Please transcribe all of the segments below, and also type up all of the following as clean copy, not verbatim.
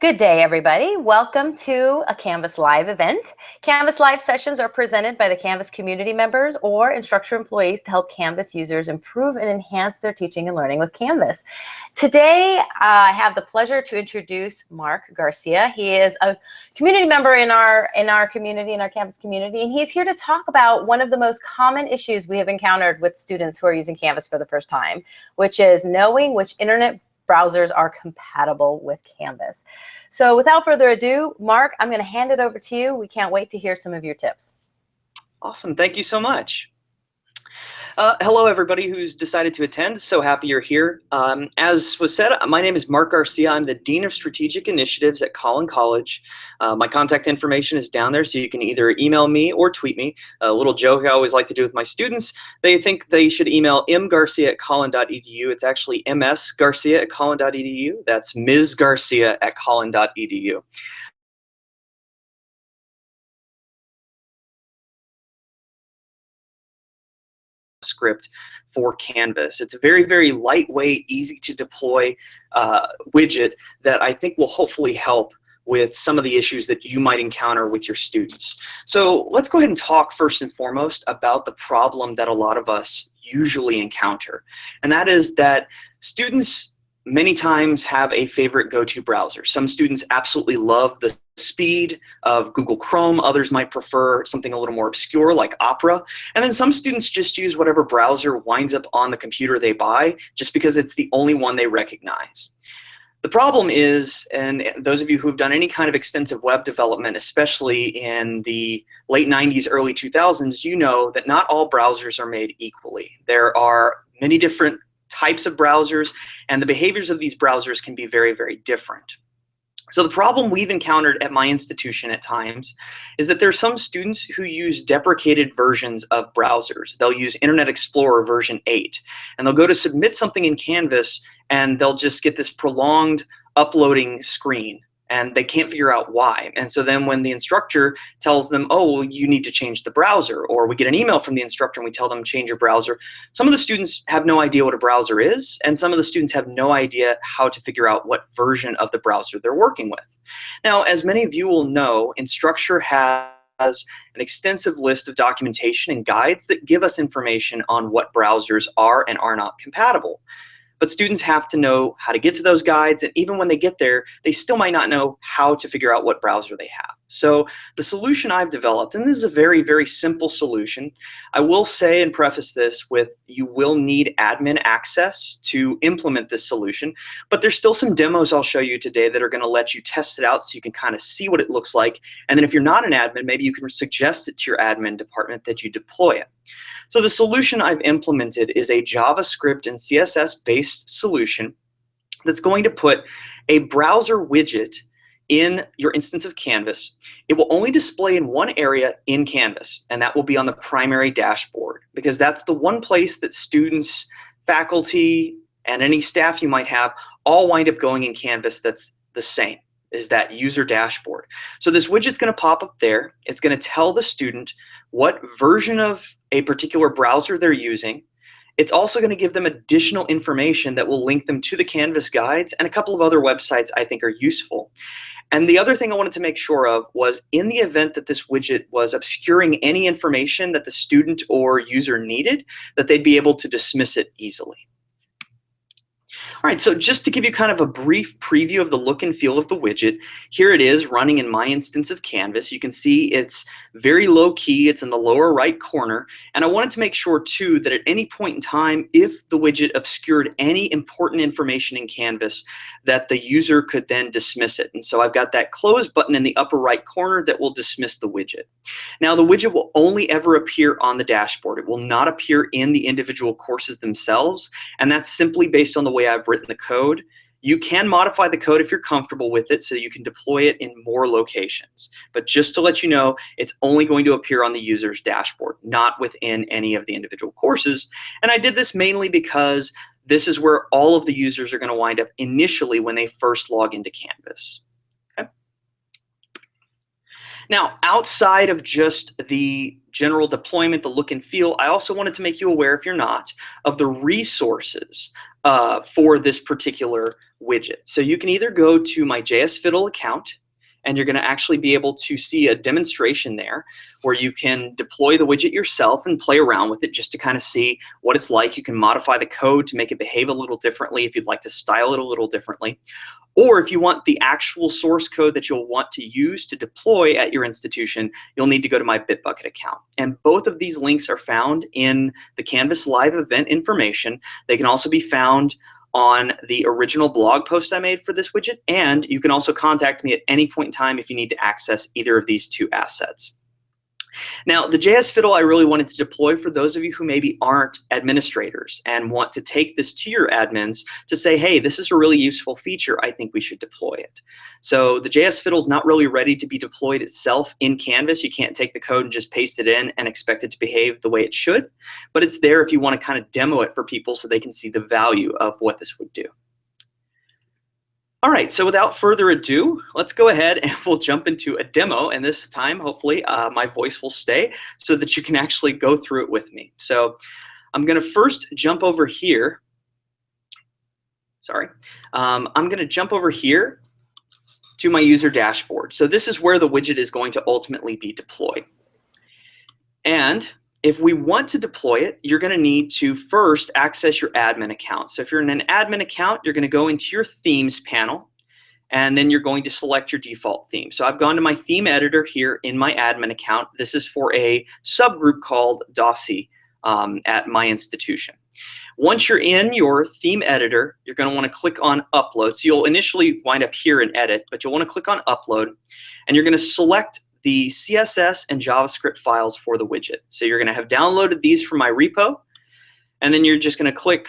Good day, everybody. Welcome to a Canvas Live event. Canvas Live sessions are presented by the Canvas community members or instructor employees to help Canvas users improve and enhance their teaching and learning with Canvas. Today, I have the pleasure to introduce Mark Garcia. He is a community member in our community, in our Canvas community, and he's here to talk about one of the most common issues we have encountered with students who are using Canvas for the first time, which is knowing which internet browsers are compatible with Canvas. So without further ado, Mark, I'm going to hand it over to you. We can't wait to hear some of your tips. Awesome. Thank you so much. Hello, everybody who's decided to attend. So happy you're here. As was said, my name is Mark Garcia. I'm the Dean of Strategic Initiatives at Collin College. My contact information is down there, so you can either email me or tweet me. A little joke I always like to do with my students, they think they should email mgarcia@collin.edu. It's actually msgarcia@collin.edu. That's Ms. Garcia@collin.edu. Script for Canvas. It's a very, very lightweight, easy to deploy widget that I think will hopefully help with some of the issues that you might encounter with your students. So let's go ahead and talk first and foremost about the problem that a lot of us usually encounter. And that is that students many times have a favorite go-to browser. Some students absolutely love the speed of Google Chrome. Others might prefer something a little more obscure like Opera. And then some students just use whatever browser winds up on the computer they buy just because it's the only one they recognize. The problem is, and those of you who've done any kind of extensive web development, especially in the late 90s, early 2000s, you know that not all browsers are made equally. There are many different types of browsers, and the behaviors of these browsers can be very, very different. So the problem we've encountered at my institution at times is that there are some students who use deprecated versions of browsers. They'll use Internet Explorer version 8, and they'll go to submit something in Canvas, and they'll just get this prolonged uploading screen, and they can't figure out why. And so then when the instructor tells them, oh, well, you need to change the browser, or we get an email from the instructor and we tell them change your browser, some of the students have no idea what a browser is, and some of the students have no idea how to figure out what version of the browser they're working with. Now, as many of you will know, Instructure has an extensive list of documentation and guides that give us information on what browsers are and are not compatible. But students have to know how to get to those guides, and even when they get there, they still might not know how to figure out what browser they have. So the solution I've developed, and this is a very, very simple solution, I will say and preface this with you will need admin access to implement this solution, but there's still some demos I'll show you today that are going to let you test it out so you can kind of see what it looks like. And then if you're not an admin, maybe you can suggest it to your admin department that you deploy it. So the solution I've implemented is a JavaScript and CSS-based solution that's going to put a browser widget in your instance of Canvas. It will only display in one area in Canvas, and that will be on the primary dashboard, because that's the one place that students, faculty, and any staff you might have all wind up going in Canvas that's the same, is that user dashboard. So this widget's going to pop up there. It's going to tell the student what version of a particular browser they're using. It's also going to give them additional information that will link them to the Canvas guides and a couple of other websites I think are useful. And the other thing I wanted to make sure of was, in the event that this widget was obscuring any information that the student or user needed, that they'd be able to dismiss it easily. All right, so just to give you kind of a brief preview of the look and feel of the widget, here it is running in my instance of Canvas. You can see it's very low key. It's in the lower right corner. And I wanted to make sure, too, that at any point in time, if the widget obscured any important information in Canvas, that the user could then dismiss it. And so I've got that close button in the upper right corner that will dismiss the widget. Now, the widget will only ever appear on the dashboard. It will not appear in the individual courses themselves, and that's simply based on the way I've written the code. You can modify the code if you're comfortable with it so you can deploy it in more locations. But just to let you know, it's only going to appear on the user's dashboard, not within any of the individual courses. And I did this mainly because this is where all of the users are going to wind up initially when they first log into Canvas. Okay? Now, outside of just the general deployment, the look and feel, I also wanted to make you aware, if you're not, of the resources for this particular widget. So you can either go to my JS Fiddle account, and you're going to actually be able to see a demonstration there where you can deploy the widget yourself and play around with it just to kind of see what it's like. You can modify the code to make it behave a little differently if you'd like to style it a little differently. Or if you want the actual source code that you'll want to use to deploy at your institution, you'll need to go to my Bitbucket account. And both of these links are found in the Canvas Live event information. They can also be found on the original blog post I made for this widget, and you can also contact me at any point in time if you need to access either of these two assets. Now, the JS Fiddle I really wanted to deploy for those of you who maybe aren't administrators and want to take this to your admins to say, hey, this is a really useful feature, I think we should deploy it. So the JS Fiddle is not really ready to be deployed itself in Canvas. You can't take the code and just paste it in and expect it to behave the way it should, but it's there if you want to kind of demo it for people so they can see the value of what this would do. All right, so without further ado, let's go ahead and we'll jump into a demo. And this time, hopefully, my voice will stay so that you can actually go through it with me. So I'm going to first jump over here. Sorry. I'm going to jump over here to my user dashboard. So this is where the widget is going to ultimately be deployed. And if we want to deploy it, you're going to need to first access your admin account. So if you're in an admin account, you're going to go into your themes panel, and then you're going to select your default theme. So I've gone to my theme editor here in my admin account. This is for a subgroup called DOSI at my institution. Once you're in your theme editor, you're going to want to click on Upload. So you'll initially wind up here in Edit, but you'll want to click on Upload, and you're going to select the CSS and JavaScript files for the widget. So you're going to have downloaded these from my repo, and then you're just going to click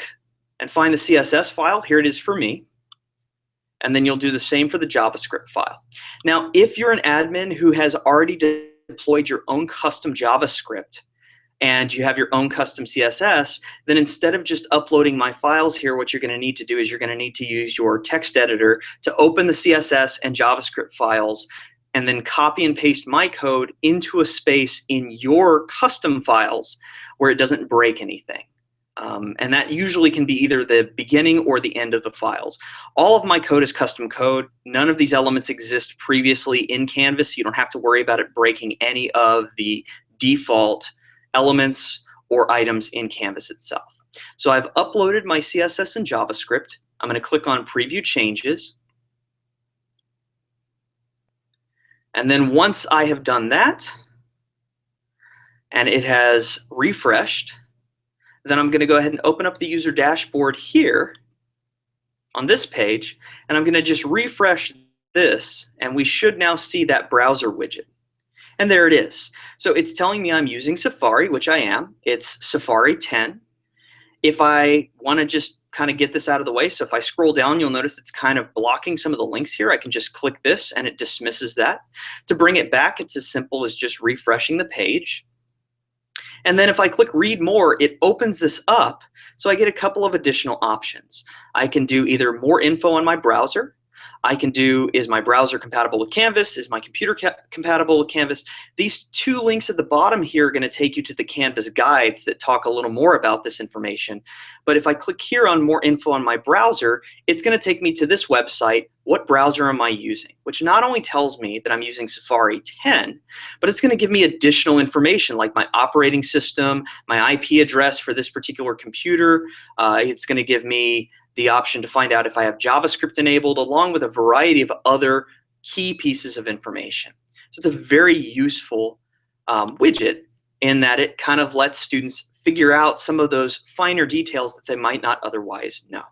and find the CSS file. Here it is for me. And then you'll do the same for the JavaScript file. Now, if you're an admin who has already deployed your own custom JavaScript and you have your own custom CSS, then instead of just uploading my files here, what you're going to need to do is you're going to need to use your text editor to open the CSS and JavaScript files and then copy and paste my code into a space in your custom files where it doesn't break anything. And that usually can be either the beginning or the end of the files. All of my code is custom code. None of these elements exist previously in Canvas. You don't have to worry about it breaking any of the default elements or items in Canvas itself. So I've uploaded my CSS and JavaScript. I'm going to click on Preview Changes. And then once I have done that, and it has refreshed, then I'm going to go ahead and open up the user dashboard here on this page, and I'm going to just refresh this, and we should now see that browser widget. And there it is. So it's telling me I'm using Safari, which I am. It's Safari 10. If I want to just kind of get this out of the way, so if I scroll down, you'll notice it's kind of blocking some of the links here. I can just click this and it dismisses that. To bring it back, it's as simple as just refreshing the page. And then if I click Read More, it opens this up, so I get a couple of additional options. I can do either more info on my browser. I can do, is my browser compatible with Canvas? Is my computer compatible with Canvas? These two links at the bottom here are going to take you to the Canvas guides that talk a little more about this information. But if I click here on more info on my browser, it's going to take me to this website, what browser am I using? Which not only tells me that I'm using Safari 10, but it's going to give me additional information like my operating system, my IP address for this particular computer. It's going to give me the option to find out if I have JavaScript enabled, along with a variety of other key pieces of information. So it's a very useful widget in that it kind of lets students figure out some of those finer details that they might not otherwise know.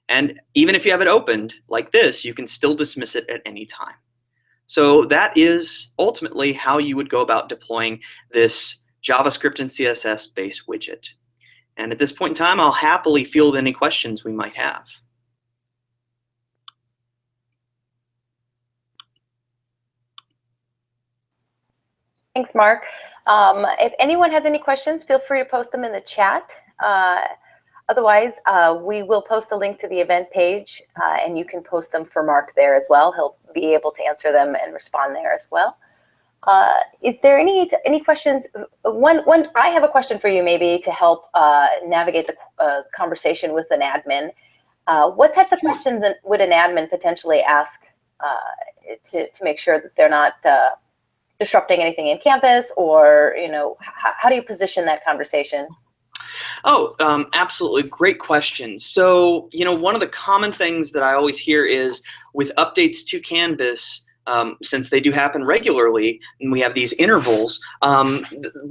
And even if you have it opened like this, you can still dismiss it at any time. So that is ultimately how you would go about deploying this JavaScript and CSS-based widget. And at this point in time, I'll happily field any questions we might have. Thanks, Mark. If anyone has any questions, feel free to post them in the chat. Otherwise, we will post a link to the event page, and you can post them for Mark there as well. He'll be able to answer them and respond there as well. Is there any questions? One, I have a question for you, maybe to help navigate the conversation with an admin. What types of questions would an admin potentially ask to make sure that they're not disrupting anything in campus, or how do you position that conversation? Oh, absolutely. Great question. So, one of the common things that I always hear is with updates to Canvas, since they do happen regularly and we have these intervals, one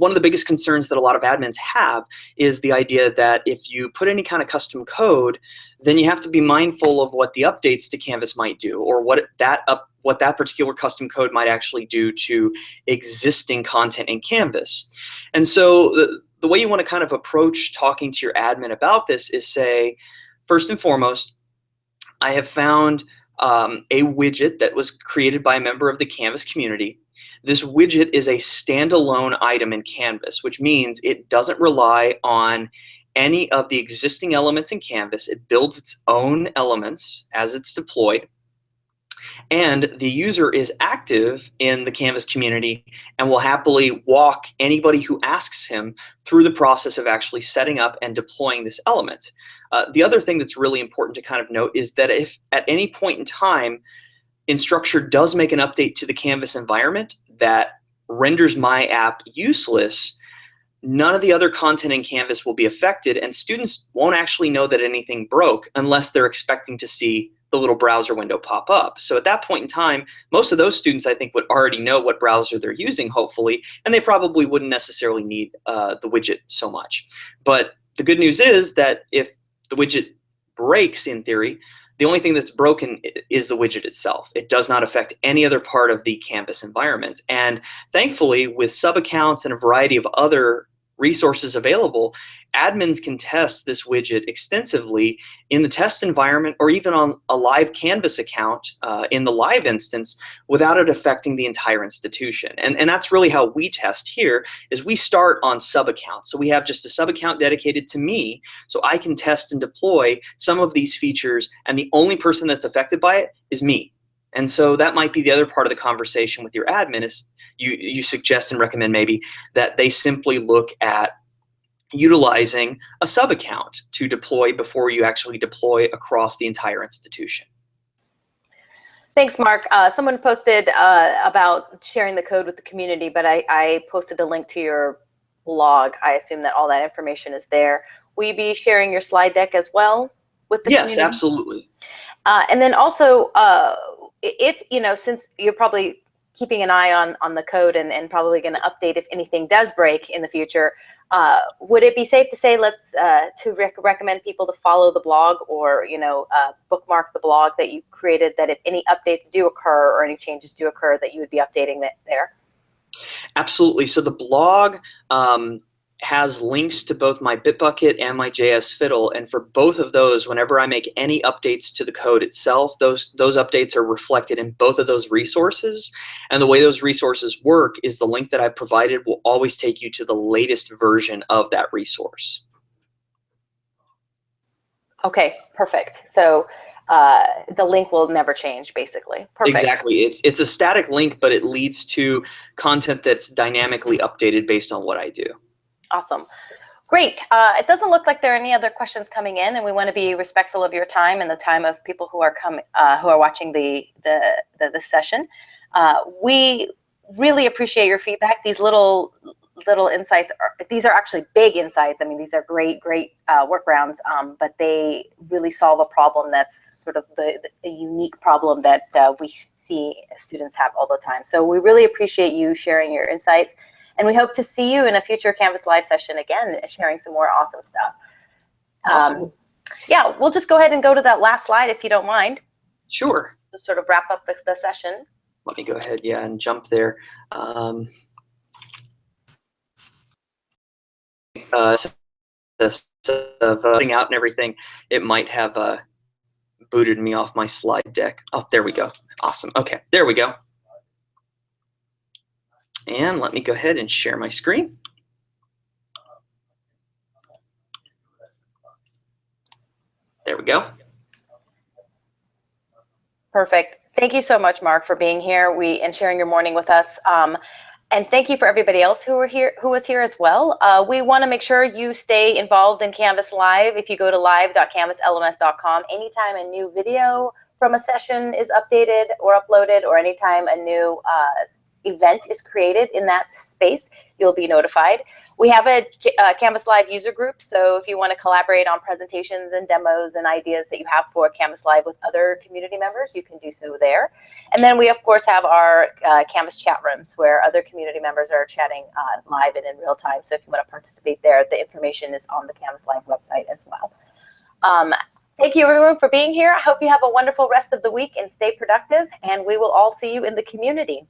of the biggest concerns that a lot of admins have is the idea that if you put any kind of custom code, then you have to be mindful of what the updates to Canvas might do, or what that particular custom code might actually do to existing content in Canvas. And so the way you want to kind of approach talking to your admin about this is say, first and foremost, I have found a widget that was created by a member of the Canvas community. This widget is a standalone item in Canvas, which means it doesn't rely on any of the existing elements in Canvas. It builds its own elements as it's deployed. And the user is active in the Canvas community and will happily walk anybody who asks him through the process of actually setting up and deploying this element. The other thing that's really important to kind of note is that if at any point in time Instructure does make an update to the Canvas environment that renders my app useless, none of the other content in Canvas will be affected, and students won't actually know that anything broke unless they're expecting to see the little browser window pop up. So at that point in time, most of those students, I think, would already know what browser they're using, hopefully, and they probably wouldn't necessarily need the widget so much. But the good news is that if the widget breaks, in theory, the only thing that's broken is the widget itself. It does not affect any other part of the Canvas environment. And thankfully, with sub-accounts and a variety of other resources available, admins can test this widget extensively in the test environment or even on a live Canvas account in the live instance without it affecting the entire institution. And that's really how we test here, is we start on sub-accounts. So we have just a sub-account dedicated to me, so I can test and deploy some of these features, and the only person that's affected by it is me. And so that might be the other part of the conversation with your admin, is you suggest and recommend maybe that they simply look at utilizing a sub-account to deploy before you actually deploy across the entire institution. Thanks, Mark. Someone posted about sharing the code with the community, but I posted a link to your blog. I assume that all that information is there. Will you be sharing your slide deck as well with the community? Yes, absolutely. And then also, if, since you're probably keeping an eye on the code and probably going to update if anything does break in the future, would it be safe to say recommend people to follow the blog, or bookmark the blog that you created, that if any updates do occur or any changes do occur, that you would be updating that there? Absolutely. So the blog has links to both my Bitbucket and my JS Fiddle, and for both of those, whenever I make any updates to the code itself, those updates are reflected in both of those resources. And the way those resources work is the link that I provided will always take you to the latest version of that resource. Okay, perfect. So the link will never change, basically. Perfect. Exactly. It's a static link, but it leads to content that's dynamically updated based on what I do. Awesome. Great. It doesn't look like there are any other questions coming in, and we want to be respectful of your time and the time of people who are watching the session. We really appreciate your feedback. These little insights these are actually big insights. I mean, these are great workarounds, but they really solve a problem that's sort of a unique problem that we see students have all the time. So we really appreciate you sharing your insights. And we hope to see you in a future Canvas Live session again, sharing some more awesome stuff. Awesome. Yeah, we'll just go ahead and go to that last slide if you don't mind. Sure. To sort of wrap up the session. Let me go ahead, and jump there. Putting out and everything, it might have booted me off my slide deck. Oh, there we go. Awesome. Okay, there we go. And let me go ahead and share my screen. There we go. Perfect. Thank you so much, Mark, for being here and sharing your morning with us. And thank you for everybody else who was here as well. We want to make sure you stay involved in Canvas Live. If you go to live.canvaslms.com, anytime a new video from a session is updated or uploaded, or anytime a new event is created in that space, you'll be notified. We have a Canvas Live user group, so if you want to collaborate on presentations and demos and ideas that you have for Canvas Live with other community members, you can do so there. And then we, of course, have our Canvas chat rooms where other community members are chatting live and in real time. So if you want to participate there, the information is on the Canvas Live website as well. Thank you, everyone, for being here. I hope you have a wonderful rest of the week and stay productive, and we will all see you in the community.